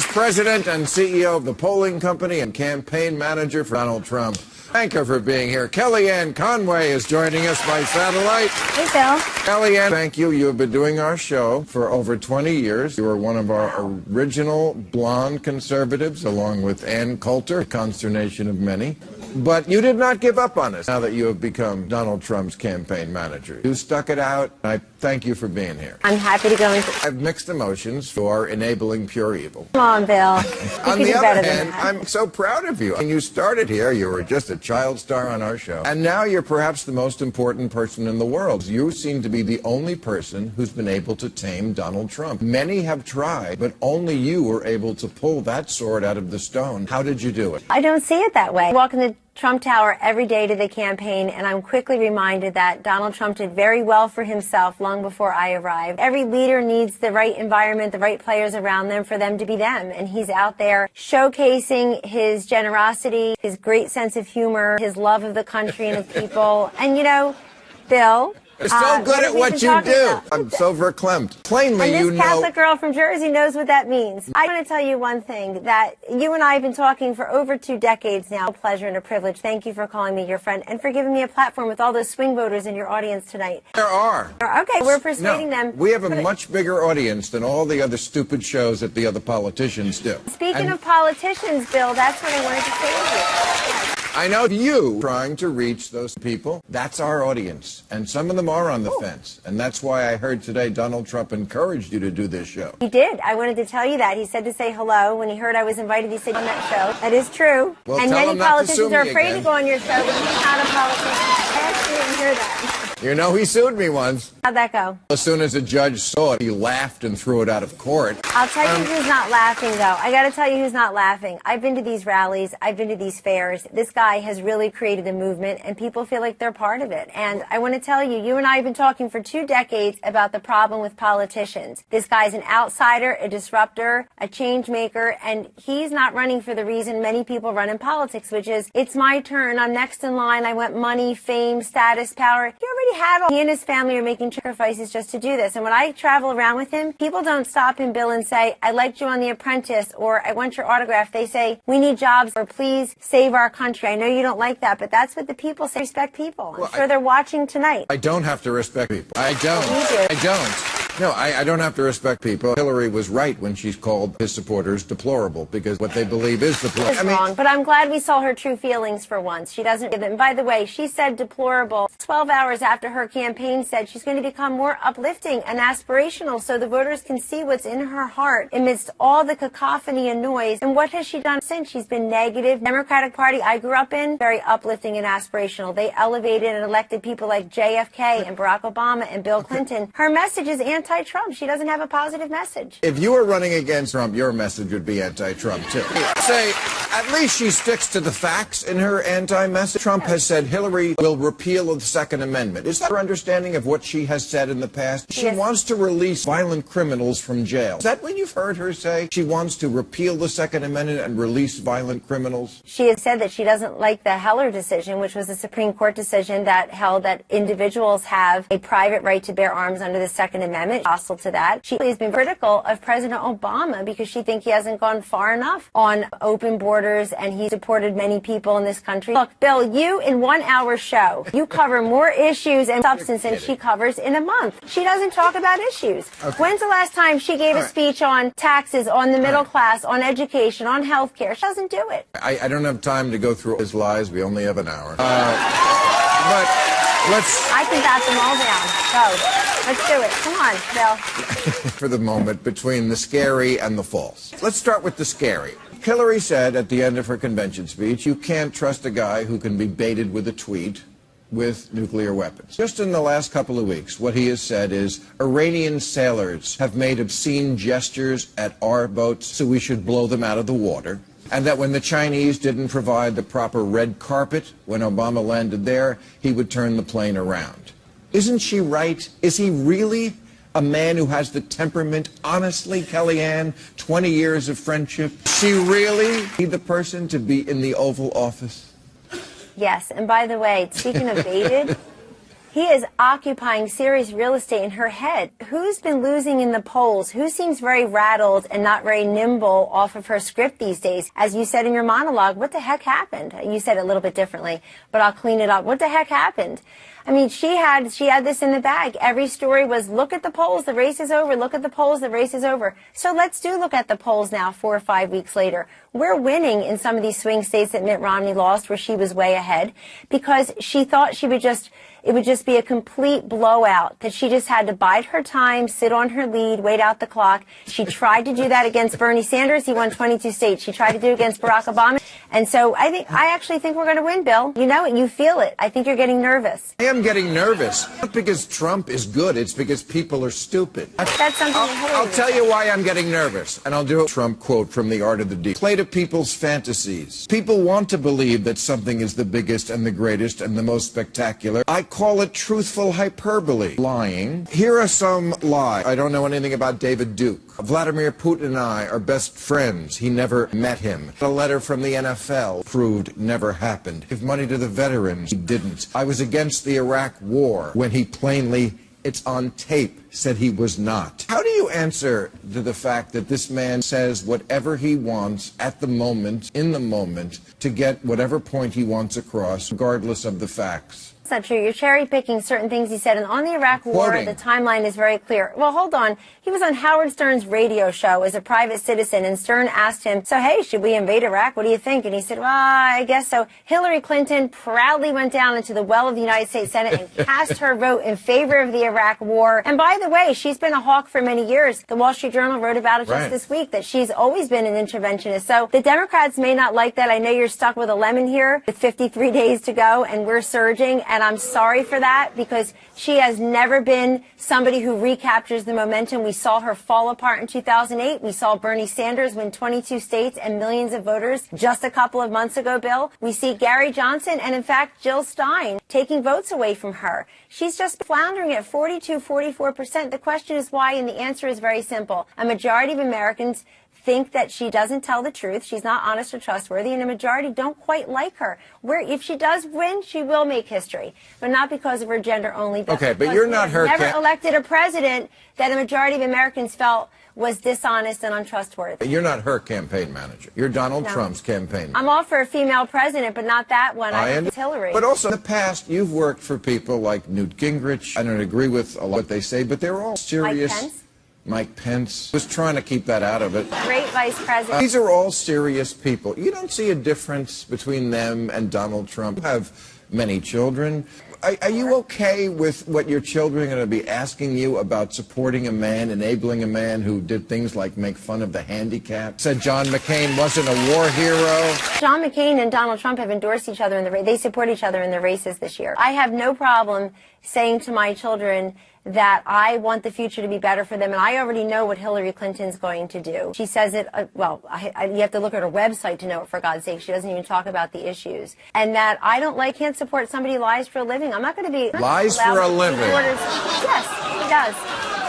President and CEO of the polling company and campaign manager for Donald Trump. Thank you for being here. Kellyanne Conway is joining us by satellite. Hey, Phil. Kellyanne, thank you. You have been doing our show for over 20 years. You were one of our original blonde conservatives, along with Ann Coulter, consternation of many. But you did not give up on us now that you have become Donald Trump's campaign manager. You stuck it out. I thank you for being here. I'm happy to go into... I have mixed emotions for enabling pure evil. Come on, Bill. On the other hand, I'm so proud of you. When you started here, you were just a child star on our show. And now you're perhaps the most important person in the world. You seem to be the only person who's been able to tame Donald Trump. Many have tried, but only you were able to pull that sword out of the stone. How did you do it? I don't see it that way. I walk in the Trump Tower every day to the campaign, and I'm quickly reminded that Donald Trump did very well for himself long before I arrived. Every leader needs the right environment, the right players around them for them to be them. And he's out there showcasing his generosity, his great sense of humor, his love of the country and of people. And, you know, Bill... You're so good at what you do. I'm so verklempt. Plainly, and this Catholic girl from Jersey knows what that means. I want to tell you one thing, that you and I have been talking for over 2 decades now. A pleasure and a privilege. Thank you for calling me your friend and for giving me a platform with all those swing voters in your audience tonight. There are. Okay, we're persuading them. We have a much bigger audience than all the other stupid shows that the other politicians do. Speaking of politicians, Bill, that's what I wanted to say to you. I know you trying to reach those people. That's our audience. And some of them are on the fence. And that's why I heard today Donald Trump encouraged you to do this show. He did. I wanted to tell you that. He said to say hello. When he heard I was invited, he said on that show. That is true. Well, and many politicians are afraid to go on your show, but he's not a politician. I actually didn't hear that. You know, he sued me once. How'd that go? As soon as a judge saw it, he laughed and threw it out of court. I'll tell you who's not laughing, though. I got to tell you who's not laughing. I've been to these rallies. I've been to these fairs. This guy has really created a movement, and people feel like they're part of it. And I want to tell you, you and I have been talking for 2 decades about the problem with politicians. This guy's an outsider, a disruptor, a change maker, and he's not running for the reason many people run in politics, which is, it's my turn. I'm next in line. I want money, fame, status, power. He already had all. He and his family are making sacrifices just to do this. And when I travel around with him, people don't stop him, Bill, and say, I liked you on The Apprentice, or I want your autograph. They say, we need jobs, or please save our country. I know you don't like that, but that's what the people say. Respect people. I'm sure they're watching tonight. I don't have to respect people. I don't. You do. I don't. No, I don't have to respect people. Hillary was right when she called his supporters deplorable, because what they believe is deplorable. It's wrong, but I'm glad we saw her true feelings for once. She doesn't give them. By the way, she said deplorable 12 hours after her campaign said she's going to become more uplifting and aspirational so the voters can see what's in her heart amidst all the cacophony and noise. And what has she done since? She's been negative. Democratic Party I grew up in, very uplifting and aspirational. They elevated and elected people like JFK and Barack Obama and Bill Clinton. Her message is anti-Trump. She doesn't have a positive message. If you were running against Trump, your message would be anti-Trump, too. Say, at least she sticks to the facts in her anti-message. Trump has said Hillary will repeal the Second Amendment. Is that her understanding of what she has said in the past? She wants to release violent criminals from jail. Is that what you've heard her say? She wants to repeal the Second Amendment and release violent criminals? She has said that she doesn't like the Heller decision, which was a Supreme Court decision that held that individuals have a private right to bear arms under the Second Amendment. Hostile to that. She has been critical of President Obama because she thinks he hasn't gone far enough on open borders, and he supported many people in this country. Look, Bill, you in 1 hour show, you cover more issues and substance than she covers in a month. She doesn't talk about issues. Okay. When's the last time she gave a speech on taxes, on the middle class, on education, on health care? She doesn't do it. I don't have time to go through his lies. We only have an hour. But I can bat them all down. Go. Let's do it. Come on, Bill. For the moment, between the scary and the false. Let's start with the scary. Hillary said at the end of her convention speech, you can't trust a guy who can be baited with a tweet with nuclear weapons. Just in the last couple of weeks, what he has said is Iranian sailors have made obscene gestures at our boats, so we should blow them out of the water. And that when the Chinese didn't provide the proper red carpet when Obama landed there, he would turn the plane around. Isn't she right? Is he really a man who has the temperament? Honestly, Kellyanne, 20 years of friendship, she really be the person to be in the Oval Office? Yes, and by the way, speaking of baited, He is occupying serious real estate in her head. Who's been losing in the polls? Who seems very rattled and not very nimble off of her script these days? As you said in your monologue, what the heck happened? You said it a little bit differently, but I'll clean it up. What the heck happened? I mean, she had this in the bag. Every story was, look at the polls, the race is over. Look at the polls, the race is over. So let's look at the polls now 4 or 5 weeks later. We're winning in some of these swing states that Mitt Romney lost, where she was way ahead, because she thought it would just be a complete blowout, that she just had to bide her time, sit on her lead, wait out the clock. She tried to do that against Bernie Sanders. He won 22 states. She tried to do it against Barack Obama. And so I actually think we're going to win, Bill. You know it. You feel it. I think you're getting nervous. I am getting nervous. Not because Trump is good. It's because people are stupid. That's something I'll tell you why I'm getting nervous. And I'll do a Trump quote from The Art of the Deal. Play to people's fantasies. People want to believe that something is the biggest and the greatest and the most spectacular. I call it truthful hyperbole. Lying. Here are some lies. I don't know anything about David Duke. Vladimir Putin and I are best friends. He never met him. A letter from the NFL proved never happened. Give money to the veterans. He didn't. I was against the Iraq war when he plainly, it's on tape, said he was not. How do you answer to the fact that this man says whatever he wants at the moment, in the moment, to get whatever point he wants across, regardless of the facts? That's not true. You're cherry picking certain things he said. And on the Iraq war, the timeline is very clear. Well, hold on. He was on Howard Stern's radio show as a private citizen, and Stern asked him, so, hey, should we invade Iraq? What do you think? And he said, well, I guess so. Hillary Clinton proudly went down into the well of the United States Senate and cast her vote in favor of the Iraq war. And by the way, she's been a hawk for many years. The Wall Street Journal wrote about it just this week, that she's always been an interventionist. So the Democrats may not like that. I know you're stuck with a lemon here with 53 days to go, and we're surging. And I'm sorry for that, because she has never been somebody who recaptures the momentum. We saw her fall apart in 2008. We saw Bernie Sanders win 22 states and millions of voters just a couple of months ago, Bill. We see Gary Johnson and, in fact, Jill Stein taking votes away from her. She's just floundering at 42, 44%. The question is why, and the answer is very simple. A majority of Americans think that she doesn't tell the truth. She's not honest or trustworthy, and a majority don't quite like her. If she does win, she will make history, but not because of her gender only. Okay, but you're not her. Never elected a president that a majority of Americans felt was dishonest and untrustworthy. You're not her campaign manager. You're Donald Trump's campaign manager. I'm all for a female president, but not that one. I think it's Hillary. But also, in the past, you've worked for people like Newt Gingrich. I don't agree with a lot of what they say, but they're all serious. Mike Pence? Mike Pence was trying to keep that out of it. Great vice president. These are all serious people. You don't see a difference between them and Donald Trump. You have many children. Are you okay with what your children are going to be asking you about supporting a man, enabling a man who did things like make fun of the handicapped? Said John McCain wasn't a war hero. John McCain and Donald Trump have endorsed each other in the race. They support each other in the races this year. I have no problem saying to my children that I want the future to be better for them, and I already know what Hillary Clinton's going to do. She says it, you have to look at her website to know it, for God's sake. She doesn't even talk about the issues. And that I can't support somebody who lies for a living. I'm not going to be... Lies for a living? Yes, he does.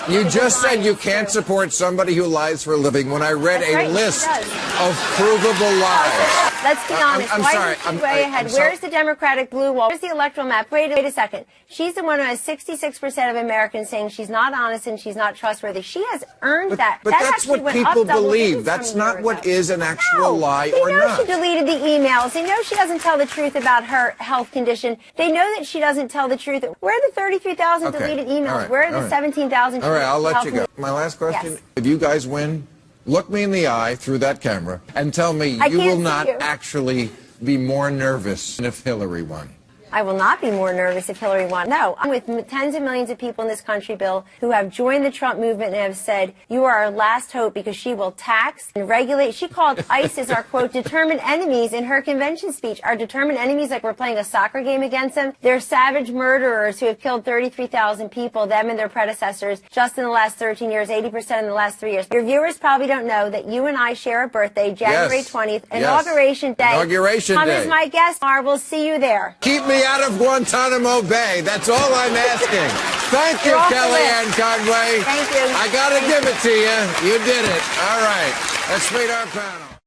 You just said you can't support somebody who lies for a living when I read a list of provable lies. Let's be honest. I'm sorry. I'm way ahead. Where's the Democratic blue wall? Where's the electoral map? Wait a second. She's the one who has 66% of Americans saying she's not honest and she's not trustworthy. She has earned that. But that's what people believe. That's not what is an actual lie or not. They know she deleted the emails. They know she doesn't tell the truth about her health condition. They know that she doesn't tell the truth. Where are the 33,000 deleted emails? Where are the 17,000? All right, I'll let you go. My last question. Yes. If you guys win, look me in the eye through that camera and tell me you will not actually be more nervous than if Hillary won. I will not be more nervous if Hillary won. No, I'm with tens of millions of people in this country, Bill, who have joined the Trump movement and have said, you are our last hope, because she will tax and regulate. She called ISIS our, quote, determined enemies in her convention speech. Our determined enemies, like we're playing a soccer game against them. They're savage murderers who have killed 33,000 people, them and their predecessors, just in the last 13 years, 80% in the last 3 years. Your viewers probably don't know that you and I share a birthday, January 20th, Inauguration Day. Inauguration Day. Come as my guest, Mahr. We'll see you there. Keep me out of Guantanamo Bay. That's all I'm asking. Thank you, Kellyanne Conway. Thank you. I got to give it to you. You did it. All right. Let's meet our panel.